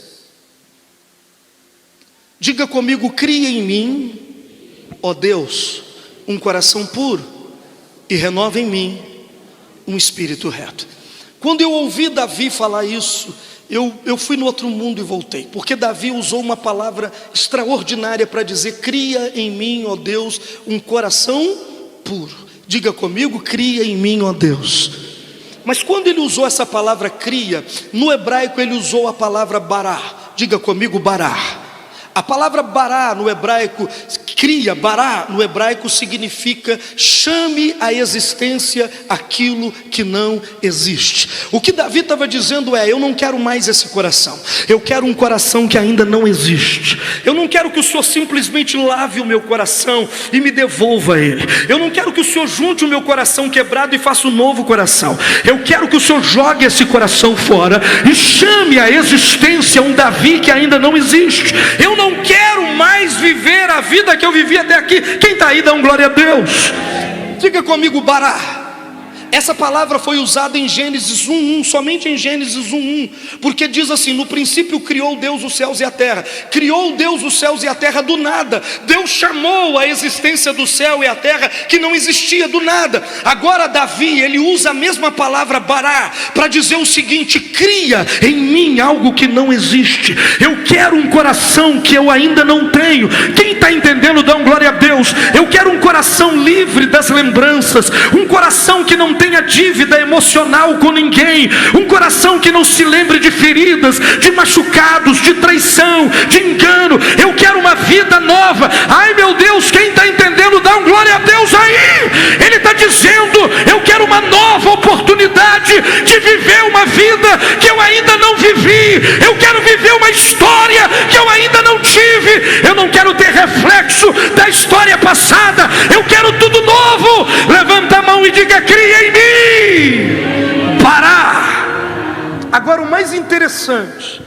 Diga comigo: cria em mim, ó Deus, um coração puro, e renova em mim um espírito reto. Quando eu ouvi Davi falar isso, eu fui no outro mundo e voltei, porque Davi usou uma palavra extraordinária para dizer: cria em mim, ó Deus, um coração puro. Diga comigo: cria em mim, ó Deus. Mas quando ele usou essa palavra cria, no hebraico ele usou a palavra bará. Diga comigo: bará. A palavra bará no hebraico, cria, bará no hebraico significa chame à existência aquilo que não existe. O que Davi estava dizendo é: eu não quero mais esse coração, eu quero um coração que ainda não existe. Eu não quero que o Senhor simplesmente lave o meu coração e me devolva ele. Eu não quero que o Senhor junte o meu coração quebrado e faça um novo coração. Eu quero que o Senhor jogue esse coração fora e chame à existência um Davi que ainda não existe. Eu não quero mais viver a vida que eu vivi até aqui. Quem está aí, dá um glória a Deus. Diga comigo: bará. Essa palavra foi usada em Gênesis 1:1, somente em Gênesis 1:1, porque diz assim: no princípio criou Deus os céus e a terra. Criou Deus os céus e a terra do nada. Deus chamou a existência do céu e a terra que não existia do nada. Agora Davi, ele usa a mesma palavra bará para dizer o seguinte: cria em mim algo que não existe. Eu quero um coração que eu ainda não tenho. Quem está entendendo, dá um glória a Deus. Eu quero um coração livre das lembranças, um coração que não tenha dívida emocional com ninguém, um coração que não se lembre de feridas, de machucados, de traição, de engano. Eu quero uma vida nova. Ai meu Deus, quem está entendendo, dá um glória a Deus aí. Ele está dizendo: eu quero uma nova oportunidade de viver uma vida que eu ainda não vivi. Eu quero viver uma história que eu ainda não tive. Eu não quero ter reflexo da história passada. Eu quero tudo novo. Levanta a mão e diga: cria em mim. Parar. Agora o mais interessante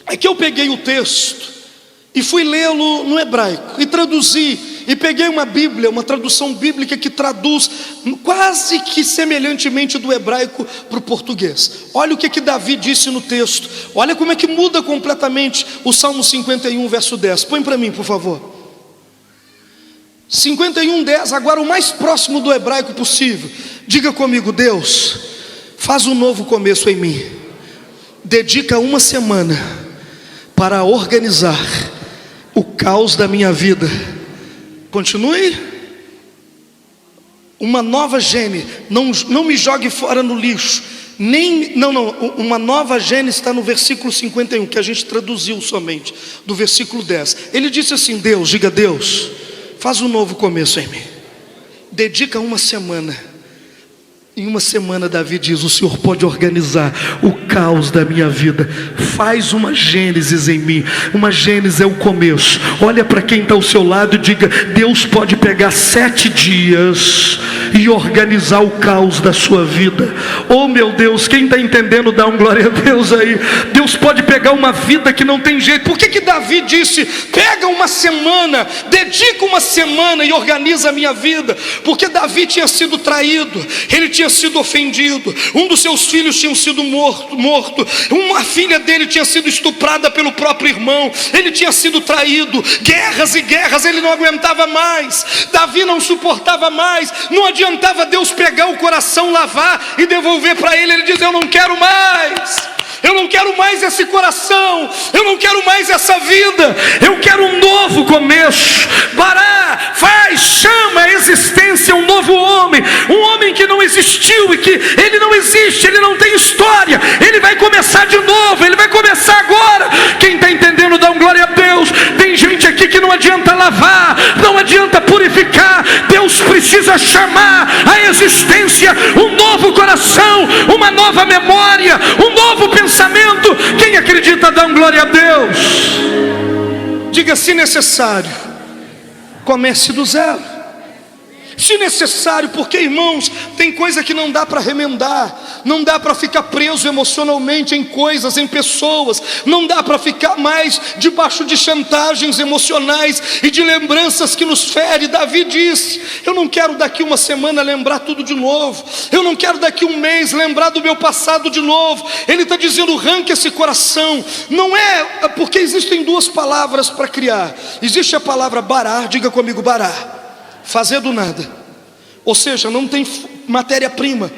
é que eu peguei o texto e fui lê-lo no hebraico e traduzi, e peguei uma Bíblia, uma tradução bíblica que traduz quase que semelhantemente do hebraico para o português. Olha o que Davi disse no texto. Olha como é que muda completamente o Salmo 51, verso 10. Põe para mim, por favor. 51:10, agora o mais próximo do hebraico possível. Diga comigo: Deus, faz um novo começo em mim. Dedica uma semana para organizar o caos da minha vida. Continue. Uma nova gênese. Não me jogue fora no lixo. Uma nova gênese está no versículo 51, que a gente traduziu somente, do versículo 10. Ele disse assim: Deus, diga Deus, faz um novo começo em mim. Dedica uma semana. Em uma semana, Davi diz: o Senhor pode organizar o caos da minha vida. Faz uma gênesis em mim. Uma gênesis é o começo. Olha para quem está ao seu lado e diga: Deus pode pegar 7 dias e organizar o caos da sua vida. Oh meu Deus, quem está entendendo, dá um glória a Deus aí. Deus pode pegar uma vida que não tem jeito. Por que Davi disse: pega uma semana, dedica uma semana e organiza a minha vida? Porque Davi tinha sido traído, ele tinha sido ofendido, um dos seus filhos tinha sido morto, uma filha dele tinha sido estuprada pelo próprio irmão, ele tinha sido traído, guerras e guerras, ele não aguentava mais. Davi não suportava mais. Não adiantava Deus pegar o coração, lavar e devolver para ele. Ele diz: eu não quero mais. eu não quero mais esse coração, eu não quero mais essa vida, eu quero um novo começo. Bará, faz, chama a existência um novo homem, um homem que não existiu e que ele não existe, ele não tem história, ele vai começar de novo, ele vai começar agora. Quem está entendendo, dá um glória a Deus. Tem gente aqui que não adianta lavar, não adianta purificar, Deus precisa chamar a existência um novo coração, uma nova memória, um novo pensamento. Quem acredita, dá um glória a Deus. Diga: se necessário, comece do zero. Se necessário, porque, irmãos, tem coisa que não dá para remendar, não dá para ficar preso emocionalmente em coisas, em pessoas, não dá para ficar mais debaixo de chantagens emocionais e de lembranças que nos ferem. Davi disse: eu não quero daqui uma semana lembrar tudo de novo, eu não quero daqui um mês lembrar do meu passado de novo. Ele está dizendo: arranque esse coração. Não é porque existem duas palavras para criar. Existe a palavra barar, diga comigo, barar, fazer do nada, ou seja, não tem matéria-prima,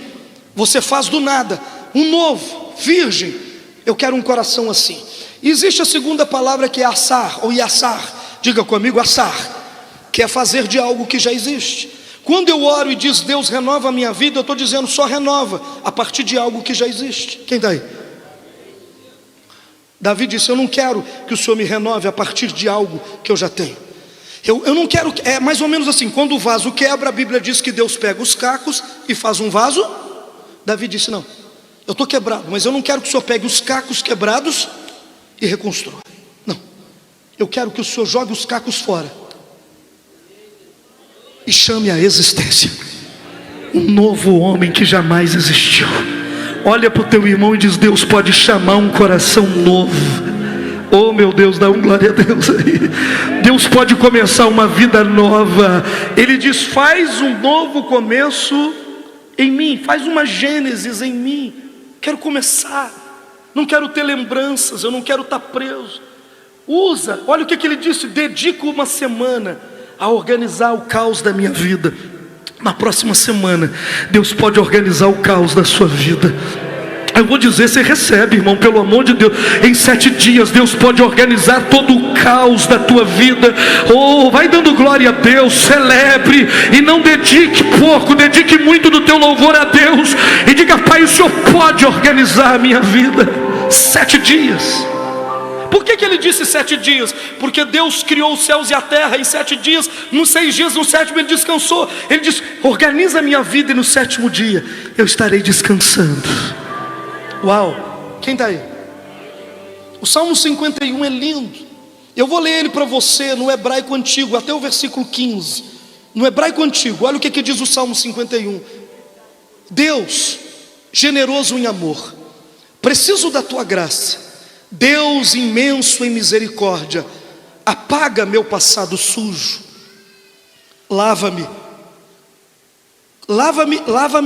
você faz do nada, um novo, virgem. Eu quero um coração assim. Existe a segunda palavra, que é assar, ou yassar, diga comigo, assar, que é fazer de algo que já existe. Quando eu oro e diz: Deus, renova a minha vida, eu estou dizendo: só renova a partir de algo que já existe. Quem está aí? Davi disse: eu não quero que o Senhor me renove a partir de algo que eu já tenho. Eu não quero, é mais ou menos assim, quando o vaso quebra, a Bíblia diz que Deus pega os cacos e faz um vaso. Davi disse: não, eu estou quebrado, mas eu não quero que o Senhor pegue os cacos quebrados e reconstrua. Não, eu quero que o Senhor jogue os cacos fora e chame a existência um novo homem que jamais existiu. Olha para o teu irmão e diz: Deus pode chamar um coração novo. Oh meu Deus, dá um glória a Deus aí. Deus pode começar uma vida nova. Ele diz: faz um novo começo em mim, faz uma gênesis em mim. Quero começar, não quero ter lembranças, eu não quero estar preso. Usa, olha o que ele disse: dedico uma semana a organizar o caos da minha vida. Na próxima semana, Deus pode organizar o caos da sua vida. Eu vou dizer, você recebe, irmão, pelo amor de Deus. Em 7 dias Deus pode organizar todo o caos da tua vida. Oh, vai dando glória a Deus, celebre. E não dedique pouco, dedique muito do teu louvor a Deus. E diga: Pai, o Senhor pode organizar a minha vida. 7 dias. Por que ele disse 7 dias? Porque Deus criou os céus e a terra em 7 dias. Nos 6 dias, no 7º ele descansou. Ele disse: organiza a minha vida, e no 7º dia eu estarei descansando. Uau, quem está aí? O Salmo 51 é lindo. Eu vou ler ele para você no hebraico antigo, até o versículo 15. No hebraico antigo, olha o que diz o Salmo 51. Deus, generoso em amor, preciso da tua graça. Deus imenso em misericórdia, apaga meu passado sujo. Lava-me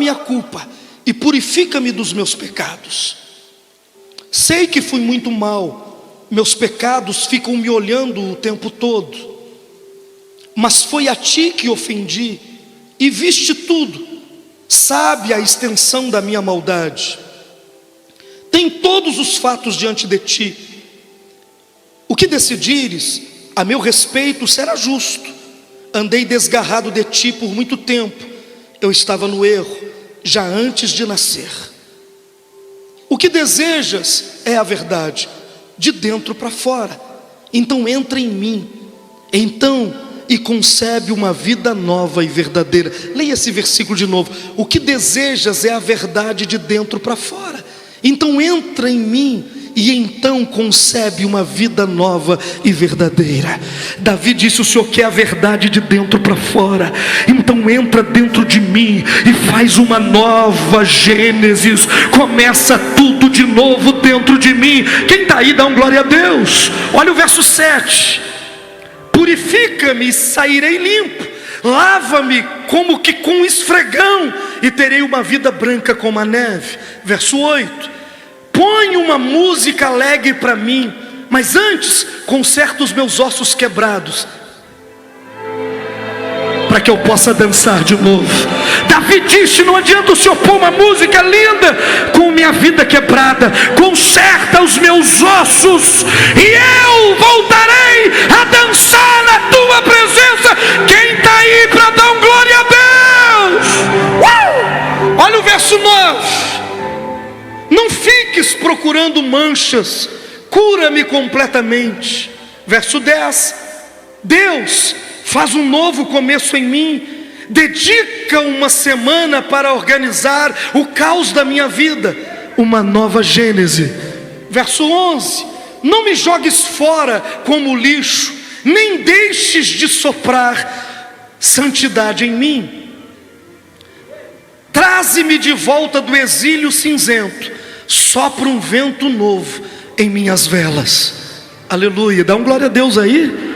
a culpa e purifica-me dos meus pecados. Sei que fui muito mal, meus pecados ficam me olhando o tempo todo. Mas foi a ti que ofendi e viste tudo, sabe a extensão da minha maldade. Tem todos os fatos diante de ti. O que decidires a meu respeito será justo. Andei desgarrado de ti por muito tempo, eu estava no erro já antes de nascer. O que desejas é a verdade, de dentro para fora. Então entra em mim, então, e concebe uma vida nova e verdadeira. Leia esse versículo de novo. O que desejas é a verdade de dentro para fora. Então entra em mim, e então concebe uma vida nova e verdadeira. Davi disse: o Senhor quer a verdade de dentro para fora. Então entra dentro de mim e faz uma nova gênesis. Começa tudo de novo dentro de mim. Quem está aí, dá um glória a Deus. Olha o verso 7. Purifica-me e sairei limpo. Lava-me como que com esfregão, e terei uma vida branca como a neve. Verso 8. Põe uma música alegre para mim, mas antes conserta os meus ossos quebrados, para que eu possa dançar de novo. Davi Davi disse: não adianta o Senhor pôr uma música linda com minha vida quebrada, conserta os meus ossos e eu voltarei a dançar na tua presença. Quem está aí para dar um glória a Deus? Olha o verso 9: não fiques procurando manchas, cura-me completamente. Verso 10: Deus faz um novo começo em mim, dedica uma semana para organizar o caos da minha vida, uma nova gênese. Verso 11: não me jogues fora como lixo, nem deixes de soprar santidade em mim. Traze-me de volta do exílio cinzento, sopra um vento novo em minhas velas. Aleluia, dá um glória a Deus aí.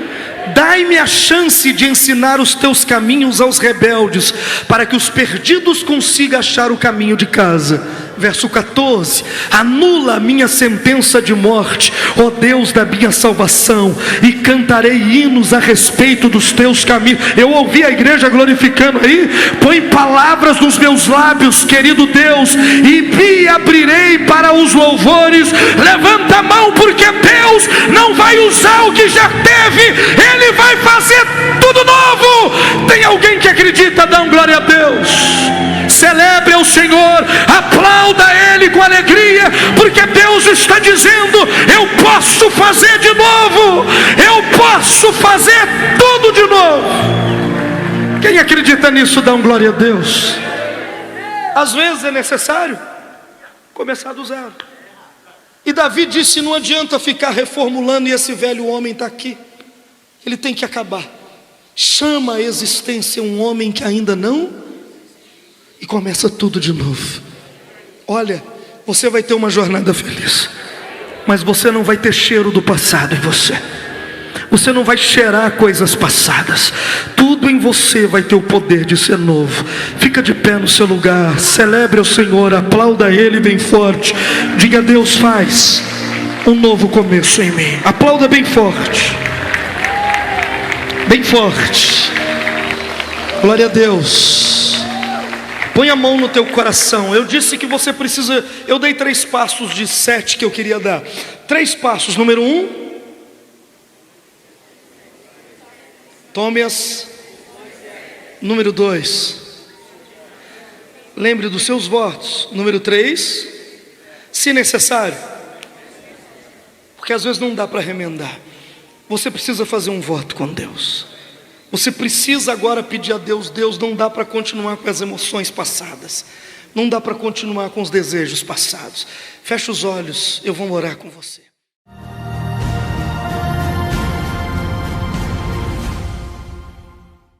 Dai-me a chance de ensinar os teus caminhos aos rebeldes, para que os perdidos consigam achar o caminho de casa. Verso 14: anula a minha sentença de morte, ó Deus da minha salvação, e cantarei hinos a respeito dos teus caminhos. Eu ouvi a igreja glorificando aí. Põe palavras nos meus lábios, querido Deus, e me abrirei para os louvores. Levanta a mão, porque Deus não vai usar o que já teve, Ele vai fazer tudo novo. Tem alguém que acredita? Dá um glória a Deus. Celebre ao Senhor, aplauda Ele com alegria, porque Deus está dizendo: eu posso fazer de novo, eu posso fazer tudo de novo. Quem acredita nisso, dá um glória a Deus. Às vezes é necessário começar do zero. E Davi disse: não adianta ficar reformulando, e esse velho homem está aqui, ele tem que acabar. Chama a existência um homem que ainda não, e começa tudo de novo. Olha, você vai ter uma jornada feliz, mas você não vai ter cheiro do passado em você. Você não vai cheirar coisas passadas. Tudo em você vai ter o poder de ser novo. Fica de pé no seu lugar, celebre o Senhor, aplauda Ele bem forte. Diga: Deus, faz um novo começo em mim. Aplauda bem forte, bem forte. Glória a Deus. Põe a mão no teu coração. Eu disse que você precisa. Eu dei 3 passos de 7 que eu queria dar. 3 passos. Número 1, tome-as. Número 2, lembre dos seus votos. Número 3, se necessário, porque às vezes não dá para remendar, você precisa fazer um voto com Deus. Você precisa agora pedir a Deus: Deus, não dá para continuar com as emoções passadas, não dá para continuar com os desejos passados. Fecha os olhos, eu vou orar com você.